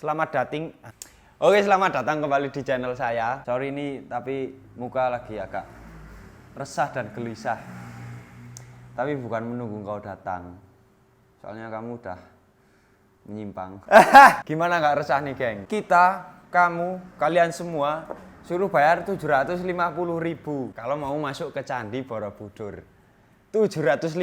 Selamat datang. Oke, selamat datang kembali di channel saya. Sorry ini tapi muka lagi agak resah dan gelisah. Tapi bukan menunggu kau datang. Soalnya kamu udah menyimpang. Gimana nggak resah nih, geng? Kita, kamu, kalian semua suruh bayar 750.000 kalau mau masuk ke Candi Borobudur. 750.000.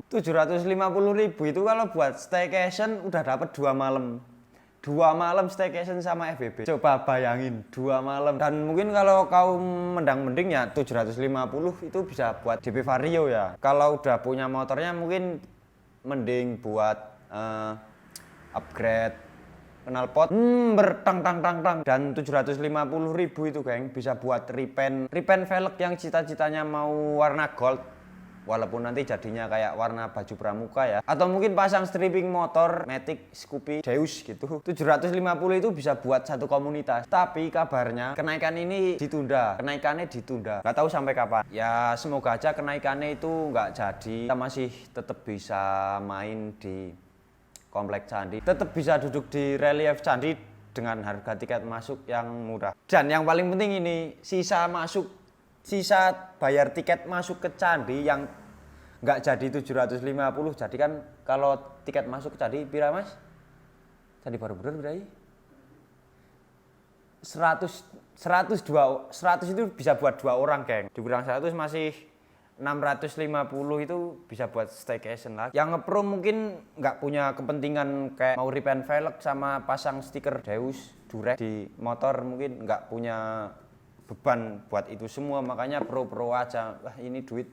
750.000 itu kalau buat staycation udah dapat 2 malam. 2 malam staycation sama FBB. Coba bayangin 2 malam. Dan mungkin kalau kau mendang-mending ya 750 itu bisa buat DP Vario ya. Kalau udah punya motornya mungkin mending buat upgrade knalpot bertang-tang-tang-tang. Dan 750.000 itu geng bisa buat repaint velg yang cita-citanya mau warna gold. Walaupun nanti jadinya kayak warna baju pramuka ya. Atau mungkin pasang stripping motor, Matic, Scoopy, Deus gitu. 750 itu bisa buat satu komunitas. Tapi kabarnya kenaikan ini ditunda. Kenaikannya ditunda. Gak tahu sampai kapan. Ya semoga aja kenaikannya itu nggak jadi. Kita masih tetap bisa main di komplek Candi. Tetap bisa duduk di relief Candi dengan harga tiket masuk yang murah. Dan yang paling penting ini sisa bayar tiket masuk ke Candi yang nggak jadi 750. Jadi kan kalau tiket masuk ke Candi pira mas? Candi Borobudur berarti 100 itu bisa buat 2 orang geng. Dikurang 100 masih 650 itu bisa buat staycation lah. Yang ngepro mungkin nggak punya kepentingan kayak mau repaint velg sama pasang stiker Deus Durek di motor, mungkin nggak punya beban buat itu semua, makanya pro aja. Wah ini duit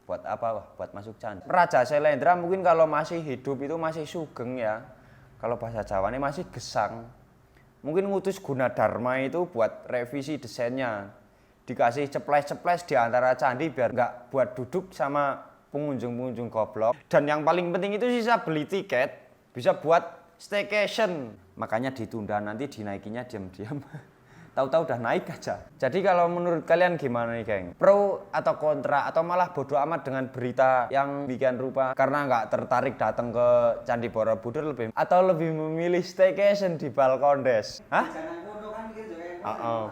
buat apa? Wah buat masuk Candi. Raja Syailendra mungkin kalau masih hidup itu masih sugeng ya. Kalau bahasa Jawanya masih gesang. Mungkin ngutus Gunadarma itu buat revisi desainnya. Dikasih ceples-ceples di antara candi biar nggak buat duduk sama pengunjung-pengunjung goblok. Dan yang paling penting itu sisa beli tiket bisa buat staycation. Makanya ditunda, nanti dinaikinya diam-diam. Tahu-tahu udah naik aja. Jadi kalau menurut kalian gimana nih geng? Pro atau kontra atau malah bodoh amat dengan berita yang bikin rupa karena nggak tertarik datang ke Candi Borobudur atau lebih memilih staycation di Balkondes? Hah?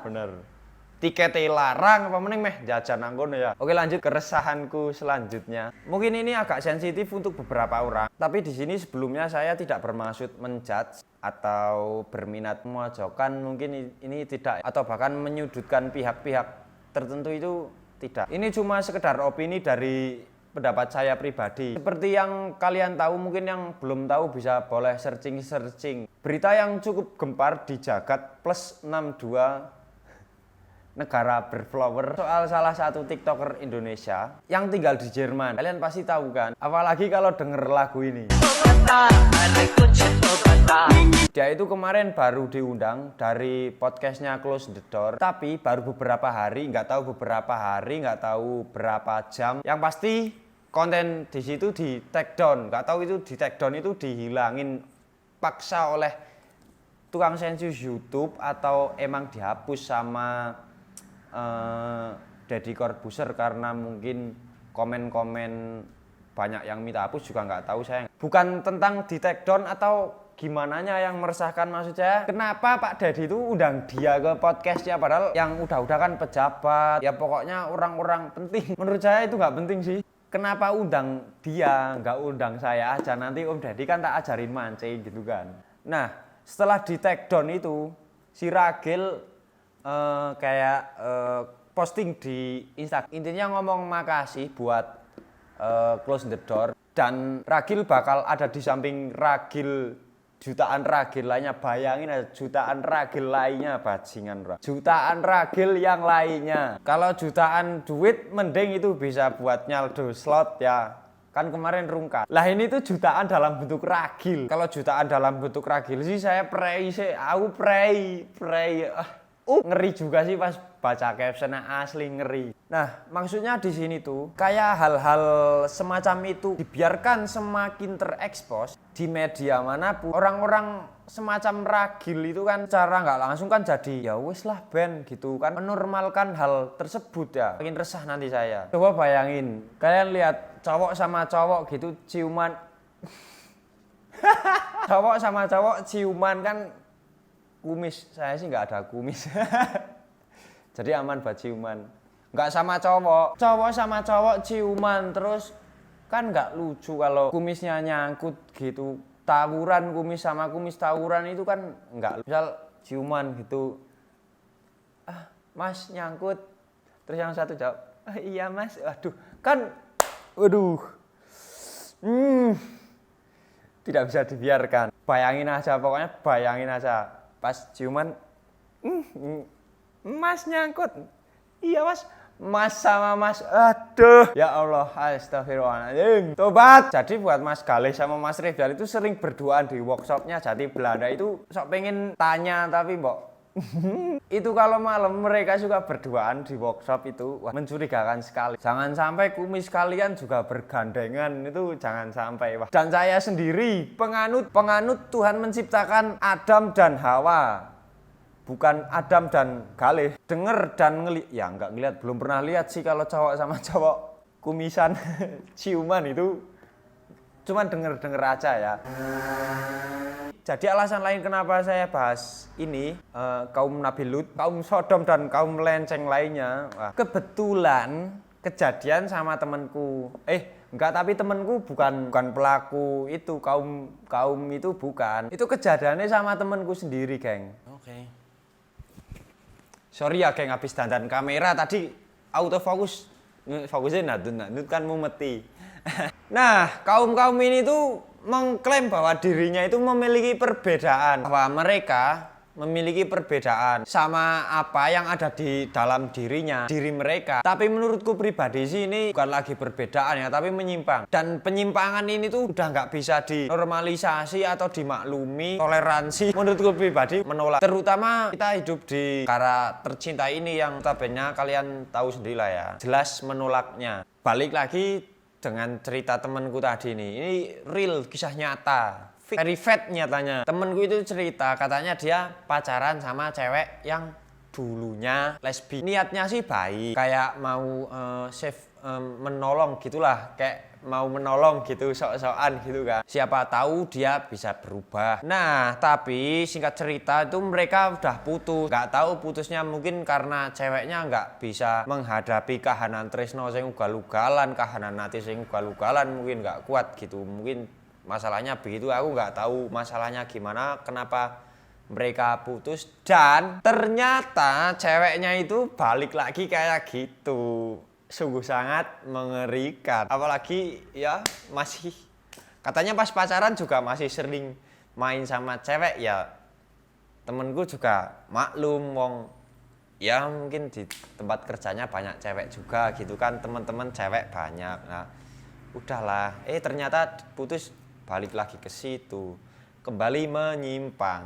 Bener. Tiketnya larang apa mending meh jajan nangkono ya. Oke lanjut keresahanku selanjutnya. Mungkin ini agak sensitif untuk beberapa orang. Tapi di sini sebelumnya saya tidak bermaksud menjudge atau berminat memojokkan, mungkin ini tidak, atau bahkan menyudutkan pihak-pihak tertentu, itu tidak. Ini cuma sekedar opini dari pendapat saya pribadi. Seperti yang kalian tahu, mungkin yang belum tahu bisa boleh searching. Berita yang cukup gempar di jagat plus 62 negara berflower soal salah satu TikToker Indonesia yang tinggal di Jerman. Kalian pasti tahu kan? Apalagi kalau denger lagu ini. Dia itu kemarin baru diundang dari podcastnya Close the Door, tapi baru beberapa hari, nggak tahu berapa jam. Yang pasti konten di situ di take down, nggak tahu itu di take down itu dihilangin paksa oleh tukang sensus YouTube atau emang dihapus sama Deddy Corbuzier karena mungkin komen-komen banyak yang minta hapus, juga nggak tahu saya. Bukan tentang di take down atau gimananya yang meresahkan, maksud saya kenapa Pak Deddy itu undang dia ke podcastnya padahal yang udah kan pejabat ya, pokoknya orang-orang penting. Menurut saya itu nggak penting sih. Kenapa undang dia nggak undang saya aja, nanti Om Deddy kan tak ajarin mancing gitu kan. Nah setelah di take down itu si Ragil posting di Instagram, intinya ngomong makasih buat Close the Door, dan Ragil bakal ada di samping Ragil jutaan Ragil lainnya. Bayangin aja, jutaan Ragil lainnya, bajingan jutaan Ragil yang lainnya. Kalau jutaan duit mending itu bisa buat nyaldo slot ya kan, kemarin rungkat lah. Ini tuh jutaan dalam bentuk Ragil. Kalau jutaan dalam bentuk Ragil sih saya pray ngeri juga sih pas baca captionnya, asli ngeri. Nah maksudnya di sini tuh kayak hal-hal semacam itu dibiarkan semakin terekspos di media manapun. Orang-orang semacam Ragil itu kan cara nggak langsung kan jadi ya wis lah ben gitu kan, menormalkan hal tersebut ya. Makin resah nanti saya. Coba bayangin kalian lihat cowok sama cowok gitu ciuman cowok sama cowok ciuman kan kumis. Saya sih nggak ada kumis. Jadi aman buat ciuman. Nggak sama cowok. Cowok sama cowok ciuman terus kan nggak lucu kalau kumisnya nyangkut gitu. Tawuran kumis sama kumis tawuran itu kan nggak. Misal ciuman gitu. Ah, Mas nyangkut. Terus yang satu jawab, iya Mas. Waduh, kan waduh. Tidak bisa dibiarkan. Bayangin aja, pokoknya bayangin aja. Pas ciuman, Mas nyangkut. Iya Mas. Mas sama Mas, aduh. Ya Allah, astagfirullahaladzim. Tobat. Jadi buat Mas Galih sama Mas Rizal itu sering berduaan di workshopnya Jati Belanda itu sok pengen tanya tapi mbok. Itu kalau malam mereka juga berduaan di workshop itu. Wah, mencurigakan sekali. Jangan sampai kumis kalian juga bergandengan, itu jangan sampai. Wah. Dan saya sendiri penganut Tuhan menciptakan Adam dan Hawa. Bukan Adam dan Galih. Denger dan ya nggak ngeliat, belum pernah lihat sih kalau cowok sama cowok kumisan ciuman itu. Cuman denger aja ya. Jadi alasan lain kenapa saya bahas ini kaum Nabi Lut, kaum Sodom dan kaum melenceng lainnya. Wah, kebetulan kejadian sama temanku. Enggak, tapi temanku bukan pelaku itu, kaum itu bukan. Itu kejadiannya sama temanku sendiri, geng. Oke. Sorry ya, geng, habis dandan kamera tadi autofokus. Fokusnya nadut kan mumeti. Nah, kaum ini tuh mengklaim bahwa dirinya itu memiliki perbedaan, bahwa mereka memiliki perbedaan sama apa yang ada di dalam diri mereka. Tapi menurutku pribadi sih ini bukan lagi perbedaan ya, tapi menyimpang. Dan penyimpangan ini tuh udah nggak bisa dinormalisasi atau dimaklumi. Toleransi menurutku pribadi menolak. Terutama kita hidup di negara tercinta ini yang notabene kalian tahu sendiri lah ya. Jelas menolaknya. Balik lagi dengan cerita temanku tadi ini real, kisah nyata, very fact nyatanya. Temanku itu cerita, katanya dia pacaran sama cewek yang dulunya lesbi. Niatnya sih baik, kayak mau menolong gitulah, kayak mau menolong gitu, sok-sokan gitu kan. Siapa tahu dia bisa berubah. Nah, tapi singkat cerita itu mereka udah putus. Gak tahu putusnya mungkin karena ceweknya nggak bisa menghadapi kahanan tresno sing ugal-ugalan, kahanan ati sing ugal-ugalan mungkin nggak kuat gitu. Mungkin masalahnya begitu, aku nggak tahu masalahnya gimana, kenapa mereka putus. Dan ternyata ceweknya itu balik lagi kayak gitu. Sungguh sangat mengerikan. Apalagi ya masih katanya pas pacaran juga masih sering main sama cewek ya. Temenku juga maklum wong ya mungkin di tempat kerjanya banyak cewek juga gitu kan, teman-teman cewek banyak. Nah, udahlah. Ternyata putus, balik lagi ke situ. Kembali menyimpang.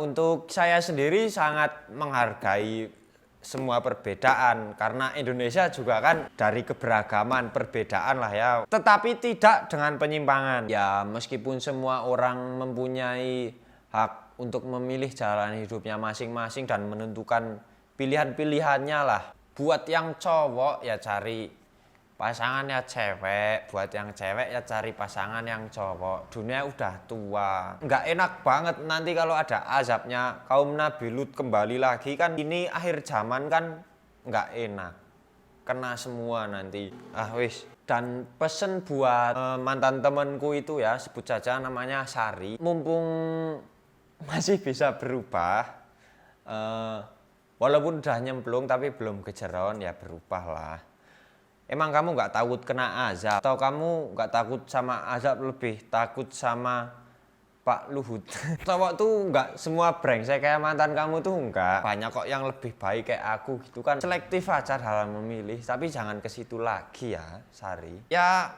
Untuk saya sendiri sangat menghargai semua perbedaan, karena Indonesia juga kan dari keberagaman perbedaan lah ya, tetapi tidak dengan penyimpangan ya. Meskipun semua orang mempunyai hak untuk memilih jalan hidupnya masing-masing dan menentukan pilihan-pilihannya lah. Buat yang cowok ya cari pasangan ya cewek, buat yang cewek ya cari pasangan yang cowok. Dunia udah tua, nggak enak banget nanti kalau ada azabnya kaum Nabi Lut kembali lagi kan. Ini akhir zaman kan nggak enak, kena semua nanti. Wis. Dan pesen buat mantan temenku itu ya, sebut saja namanya Sari, mumpung masih bisa berubah, walaupun udah nyemplung tapi belum kejeron ya, berubah lah. Emang kamu nggak takut kena azab? Atau kamu nggak takut sama azab, lebih takut sama Pak Luhut? Cowok tuh nggak semua brengsek kayak mantan kamu tuh, enggak. Banyak kok yang lebih baik kayak aku gitu kan. Selektif aja dalam memilih, tapi jangan ke situ lagi ya, Sari. Ya,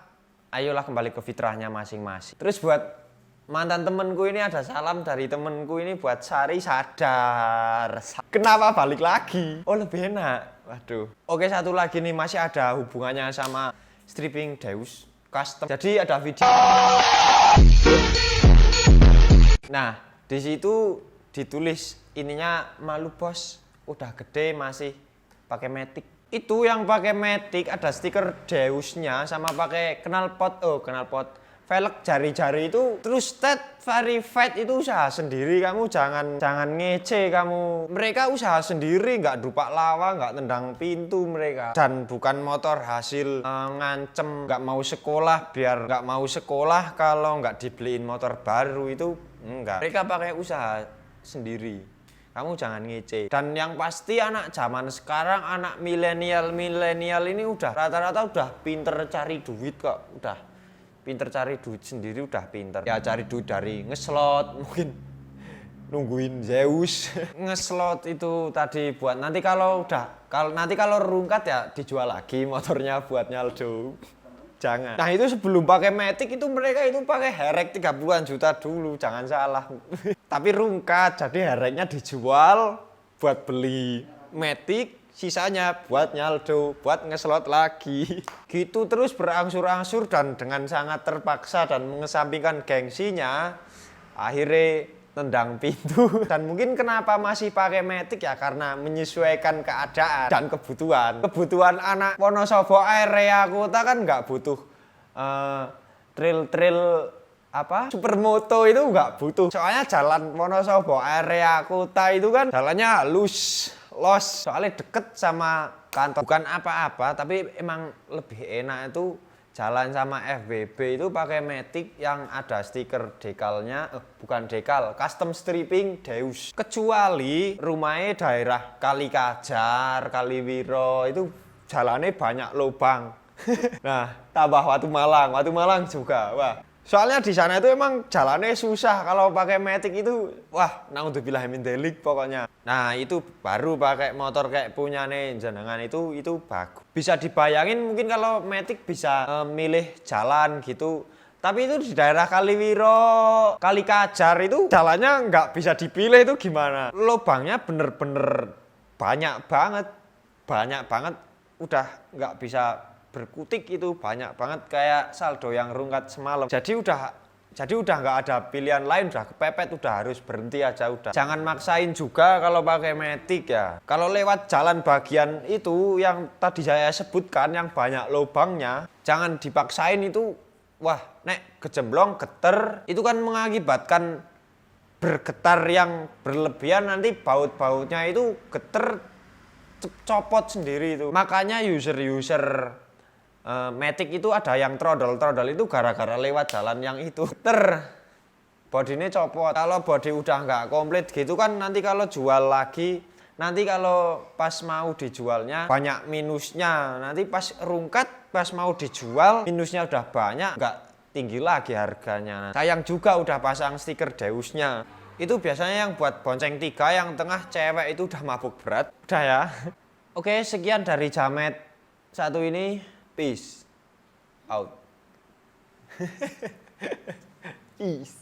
ayolah kembali ke fitrahnya masing-masing. Terus buat mantan temenku ini ada salam dari temenku ini buat Sari, sadar. Kenapa balik lagi? Oh, lebih enak. Waduh. Oke, satu lagi nih, masih ada hubungannya sama stripping Deus Custom. Jadi ada video. Nah, di situ ditulis ininya, malu bos, udah gede masih pakai Matic. Itu yang pakai Matic ada stiker Deusnya sama pakai knalpot velg jari-jari itu terus verified itu usaha sendiri, kamu jangan ngece kamu. Mereka usaha sendiri, nggak dupak lawa, nggak tendang pintu mereka, dan bukan motor hasil ngancem nggak mau sekolah biar nggak mau sekolah kalau nggak dibeliin motor baru, itu enggak. Mereka pakai usaha sendiri, kamu jangan ngece. Dan yang pasti anak zaman sekarang, anak milenial ini udah rata-rata udah pinter cari duit kok, udah pinter cari duit sendiri, udah pinter. Ya cari duit dari ngeslot, mungkin nungguin Zeus. Ngeslot itu tadi buat nanti kalau rungkat ya dijual lagi motornya buat nyaldo. Jangan. Nah itu sebelum pakai Matic itu mereka itu pakai herek 30-an juta dulu, jangan salah. Tapi rungkat, jadi hereknya dijual buat beli Matic, sisanya buat nyaldo, buat ngeslot lagi. Gitu terus berangsur-angsur, dan dengan sangat terpaksa dan mengesampingkan gengsinya, akhirnya tendang pintu. Dan mungkin kenapa masih pakai Matic ya karena menyesuaikan keadaan dan kebutuhan. Kebutuhan anak Wonosobo area kota kan nggak butuh trail apa supermoto, itu nggak butuh. Soalnya jalan Wonosobo area kota itu kan jalannya halus, los, soalnya deket sama kantor. Bukan apa-apa, tapi emang lebih enak itu jalan sama FBB itu pakai Matic yang ada stiker dekalnya, bukan dekal, custom stripping Deus. Kecuali rumahnya daerah Kali Kajar, Kaliwiro, itu jalannya banyak lubang. Nah, tambah Watu Malang juga, wah. Soalnya di sana itu emang jalannya susah, kalau pakai Matic itu, wah, naudzubillah min dzalik pokoknya. Nah itu baru pakai motor kayak punyane jenengan itu bagus. Bisa dibayangin mungkin kalau Matic bisa milih jalan gitu. Tapi itu di daerah Kaliwiro, Kali Kajar itu jalannya nggak bisa dipilih, itu gimana? Lubangnya bener-bener banyak banget, udah nggak bisa berkutik, itu banyak banget kayak saldo yang rungkat semalam. Jadi udah nggak ada pilihan lain, udah kepepet, udah harus berhenti aja udah. Jangan maksain juga kalau pakai Matic ya. Kalau lewat jalan bagian itu yang tadi saya sebutkan yang banyak lubangnya, jangan dipaksain itu. Wah, nek kejemblong, geter, itu kan mengakibatkan bergetar yang berlebihan, nanti baut-bautnya itu geter copot sendiri itu. Makanya user Matic itu ada yang trodol itu gara-gara lewat jalan yang itu. Bodinya copot. Kalau bodi udah nggak komplit gitu kan, nanti kalau jual lagi, nanti kalau pas mau dijualnya banyak minusnya. Nanti pas rungkat, pas mau dijual minusnya udah banyak, nggak tinggi lagi harganya. Sayang juga udah pasang stiker Deusnya. Itu biasanya yang buat bonceng 3, yang tengah cewek itu udah mabuk berat. Udah ya. Oke, sekian dari Jamet satu ini. Peace out. Peace.